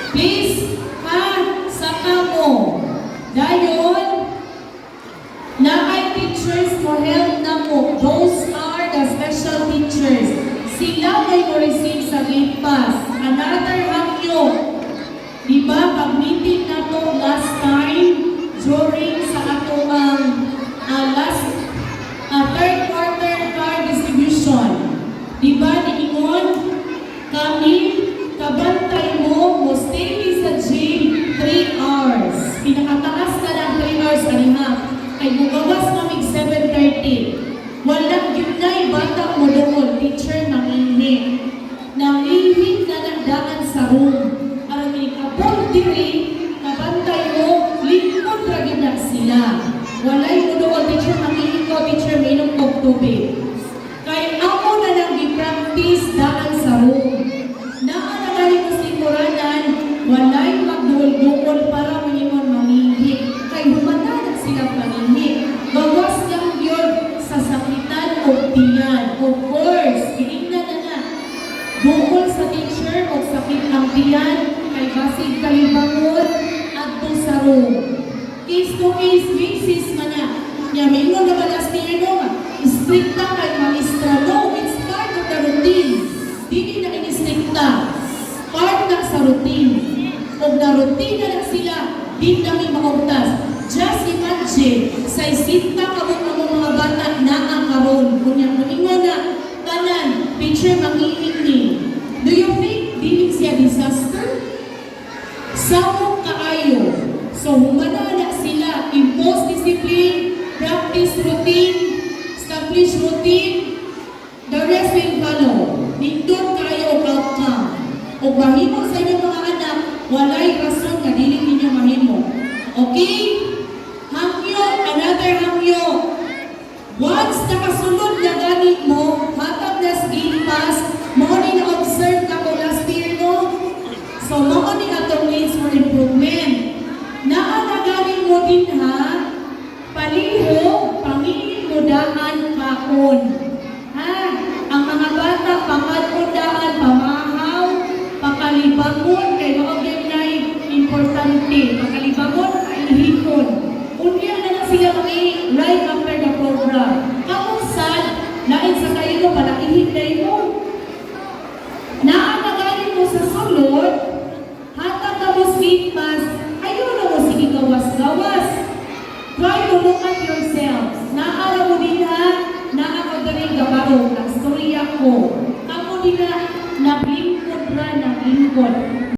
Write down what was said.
Please, saka mo. Dayon, na ay teachers mo help na mo. Those are the special teachers. Sila may mo-receive sa gate pass. Another hangyo. Diba, pag-meeting na to last time, during sa ato last third quarter card distribution. Diba, niingon, kami, kabantay mo stay sa gym 3 hours. Pinakataas na lang 3 hours kanina. Kay bugawas mamig 7:30. Walang yun na bata mo doon, teacher nangihi. Nangihi na nagdaan sa room. Araming kapag diri, kabantay mo, lingkod raginak sila. Walay mo doon, teacher nangihi ko, teacher minum kong tubig. Kaya ako na lang i-practice daan sa room. Nakalagay mo sa lingkuranan, walay magduol-duol para minimon mangihi. Kaya humana na silang pangihi. Bawas lang yun sa sakitan o tiyan. Of course, hinignan na. Bukol sa teacher o sakit ang tiyan, kay basig kalibangon at to sa room. Case to case basis man na. Yamin mo na balas niya no, stricta kay maestra. No, it's part of the routine. Hindi na in-stricta. Part na sa routine. Kung na-routine na sila, di namin makuntas. Just imagine, sa isinta kabot ng mga bata na ang karon. Kunya, kuningan na, tanan, picture manginig ni. Do you think dili siya disaster? Samok kaayo. So, humana na sila, impose discipline, practice routine, establish routine, the rest will follow. Nindot kayo o outcome. O mahimo sa inyong mga anak, walay rason nga dili ninyo mahimo. Okay? Hangyo, another hangyo. Once nakasunod na ganit mo, hatag na skill pass, mo ni na-observe na ko last year no? So, mo ni atong needs for improvement. Naanagaling mo din ha, paliho, panginin mo daan kakon. Ha? Ang mga bata, pangadodaan, pamahaw, pakalibangon, kay maogyan na importante. Pakalibangon, kailihikon. Unya na sila right after the program. Kapag sad, lain sa kayo mo, palakihinday mo. Naanagaling mo sa sulod, hatag na mo skate pass, ayaw na mo sige gawas-gawas. Try to look at yourselves. Naala mo din ha, naakagaling gabaro, ang storya ko. Kamu din na, nabili